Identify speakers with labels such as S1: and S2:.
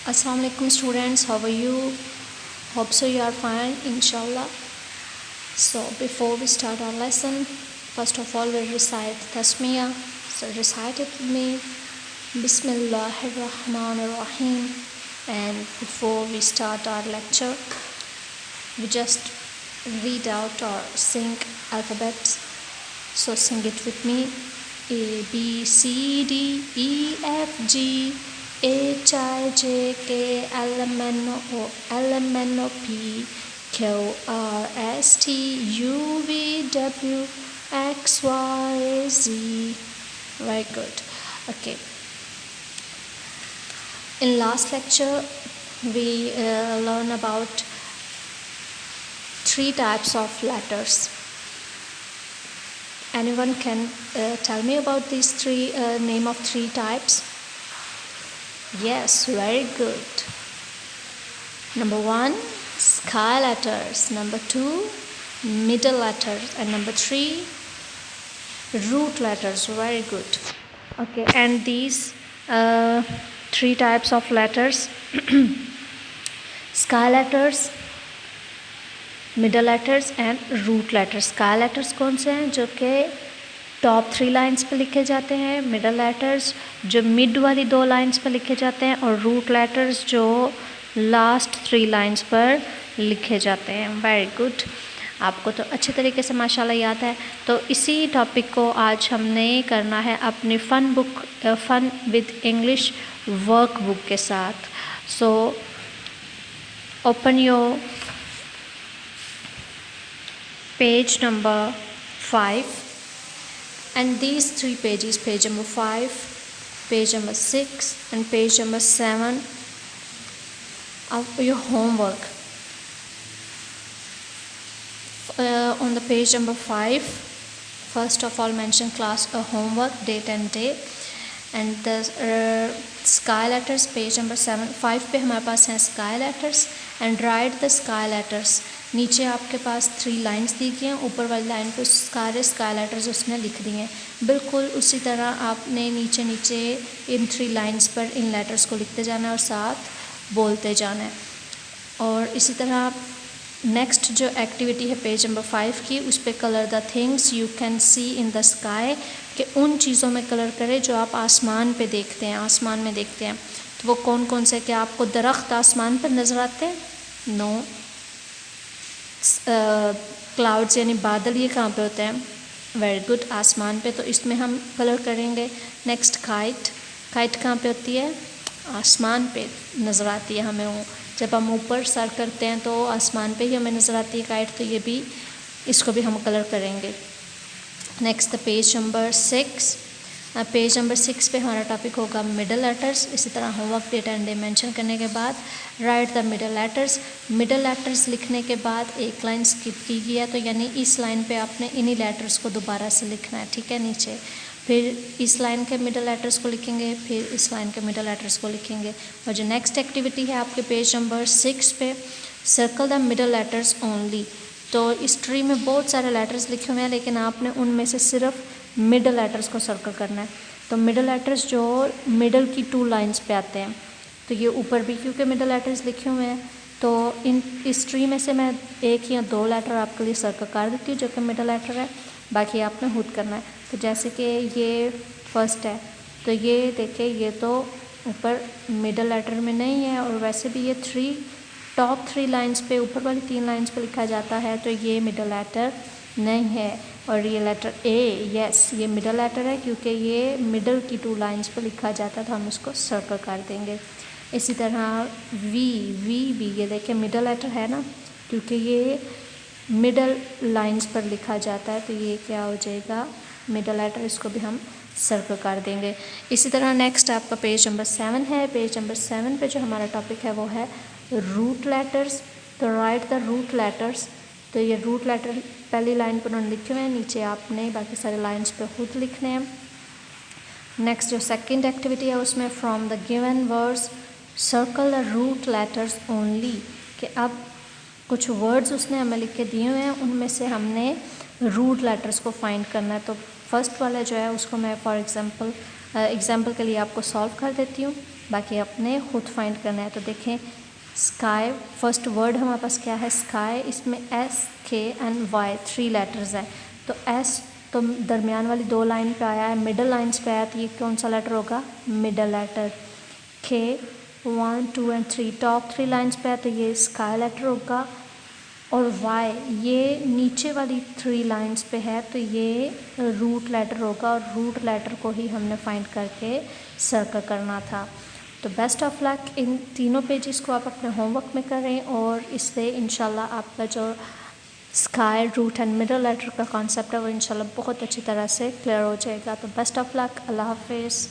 S1: Assalamu alaikum students, how are you? Hope so you are fine, inshallah. So before we start our lesson, first of all we'll recite Tasmiyah. So recite it with me. Bismillahirrahmanirrahim. And before we start our lecture, we just read out or sing alphabets. So sing it with me. A, B, C, D, E, F, G, H, I, J, K, L, M, N, O, P, Q, R, S, T, U, V, W, X, Y, Z. Very good. Okay. In last lecture, we learned about 3 types of letters. Anyone can tell me about these name of 3 types? Yes, very good. Number 1, sky letters. Number 2, middle letters. And number 3, root letters. Very good. Okay, and these 3 types of letters, sky letters, middle letters and root letters. Sky letters कौन से हैं? जो कि top 3 lines पे लिखे जाते हैं. Middle letters जो मिड वाली 2 लाइंस पे लिखे जाते हैं. और रूट लेटर्स जो लास्ट 3 लाइंस पर लिखे जाते हैं. Very good. आपको तो अच्छे तरीके से माशाल्लाह याद है. तो इसी टॉपिक को आज हमने करना है अपनी फ़न विद इंग्लिश वर्क बुक के साथ. So open your page number 5, and these 3 pages, page number 5, page number 6 and page number 7 are your homework. On the page number 5, first of all mention class homework, date and day, and the sky letters, page number 7. 5 पे हमारे पास हैं sky letters and write the sky letters. नीचे आपके पास 3 lines दी गई हैं. ऊपर वाली line पे सारे स्काई लेटर्स उसने लिख दिए हैं. बिल्कुल उसी तरह आपने नीचे इन 3 लाइंस पर इन लेटर्स को लिखते जाना है और साथ बोलते जाना है. और इसी तरह नेक्स्ट जो एक्टिविटी है पेज नंबर 5 की, उस पर colour the things you can see in the sky, कि उन चीज़ों में कलर करें जो आप आसमान पे देखते हैं, आसमान में देखते हैं. तो वो कौन कौन से? क्या आपको दरख्त आसमान पर नज़र आते हैं? नो. क्लाउड्स यानी बादल, ये कहाँ पे होते हैं? वेरी गुड, आसमान पे. तो इसमें हम कलर करेंगे. Next kite. काइट कहाँ पे होती है? आसमान पे नज़र आती है हमें. वो जब हम ऊपर सर करते हैं तो आसमान पे ही हमें नज़र आती है काइट. तो ये भी, इसको भी हम कलर करेंगे. Next page number 6. Page number 6 पे हमारा टॉपिक होगा मिडल लेटर्स. इसी तरह homework, date and day mention करने के बाद write the middle letters. Middle letters लिखने के बाद एक लाइन स्किप की गई है, तो यानी इस लाइन पे आपने इन्हीं लेटर्स को दोबारा से लिखना है. ठीक है, नीचे फिर इस लाइन के मिडल लेटर्स को लिखेंगे, फिर इस लाइन के मिडल लेटर्स को लिखेंगे. और जो नेक्स्ट एक्टिविटी है आपके पेज नंबर 6 पे, circle the middle letters only. तो इस ट्री में बहुत सारे लेटर्स लिखे हुए हैं, लेकिन आपने उनमें से सिर्फ मिडल लेटर्स को सर्कल करना है. तो मिडल लेटर्स जो मिडल की 2 लाइंस पे आते हैं, तो ये ऊपर भी क्योंकि मिडल लेटर्स लिखे हुए हैं, तो इस ट्री में से मैं 1 या 2 लेटर आपके लिए सर्कल कर देती हूँ जो कि मिडल लेटर है. बाकी आपने खुद करना है. तो जैसे कि ये फर्स्ट है, तो ये देखिए, ये तो ऊपर मिडल लेटर में नहीं है, और वैसे भी ये टॉप 3 लाइंस पे, ऊपर वाली 3 लाइंस पे लिखा जाता है, तो ये मिडल लेटर नहीं है. और ये लेटर ए, यस, ये मिडल लेटर है क्योंकि ये मिडल की 2 लाइंस पे लिखा जाता है, तो हम इसको सर्कल कर देंगे. इसी तरह वी भी, ये देखिए मिडल लेटर है ना, क्योंकि ये मिडल लाइंस पर लिखा जाता है, तो ये क्या हो जाएगा? Middle letter. इसको भी हम सर्कल कर देंगे. इसी तरह नेक्स्ट आपका पेज नंबर 7 है. पेज नंबर 7 पे जो हमारा टॉपिक है वो है रूट लेटर्स. तो राइट द रूट लेटर्स. तो ये रूट लेटर पहली लाइन पर उन्होंने लिखे हुए हैं, नीचे आपने बाकी सारे लाइंस पे खुद लिखने हैं. नेक्स्ट जो सेकंड एक्टिविटी है उसमें from the given words circle the root letters only, कि अब कुछ वर्ड्स उसने हमें लिख के दिए हुए हैं, उनमें से हमने रूट लेटर्स को फाइंड करना है. तो फर्स्ट वाला जो है उसको मैं फॉर एग्ज़ाम्पल के लिए आपको सॉल्व कर देती हूँ. باقی اپنے خود فائنڈ کرنا ہے. تو دیکھیں اسکائی فرسٹ ورڈ ہمارے پاس کیا ہے اسکائی, اس میں ایس کے اینڈ وائی 3 لیٹرز ہیں. تو ایس تو درمیان والی 2 لائن پہ آیا ہے, مڈل لائنس پہ آیا, تو یہ کون سا لیٹر ہوگا مڈل لیٹر. کے 1 2 اینڈ 3 ٹاپ 3 لائنس پہ ہے, تو یہ اسکائی لیٹر ہوگا. اور وائی یہ نیچے والی 3 لائنس پہ ہے, تو یہ روٹ لیٹر ہوگا, اور روٹ لیٹر کو ہی ہم نے فائنڈ کر کے سرکل کرنا تھا. تو بیسٹ آف لک, ان تینوں پیجز کو آپ اپنے ہوم ورک میں کریں, اور اس سے انشاءاللہ آپ کا جو sky root and middle letter کا کانسیپٹ ہے وہ انشاءاللہ بہت اچھی طرح سے کلیئر ہو جائے گا. تو بیسٹ آف لک, اللہ حافظ.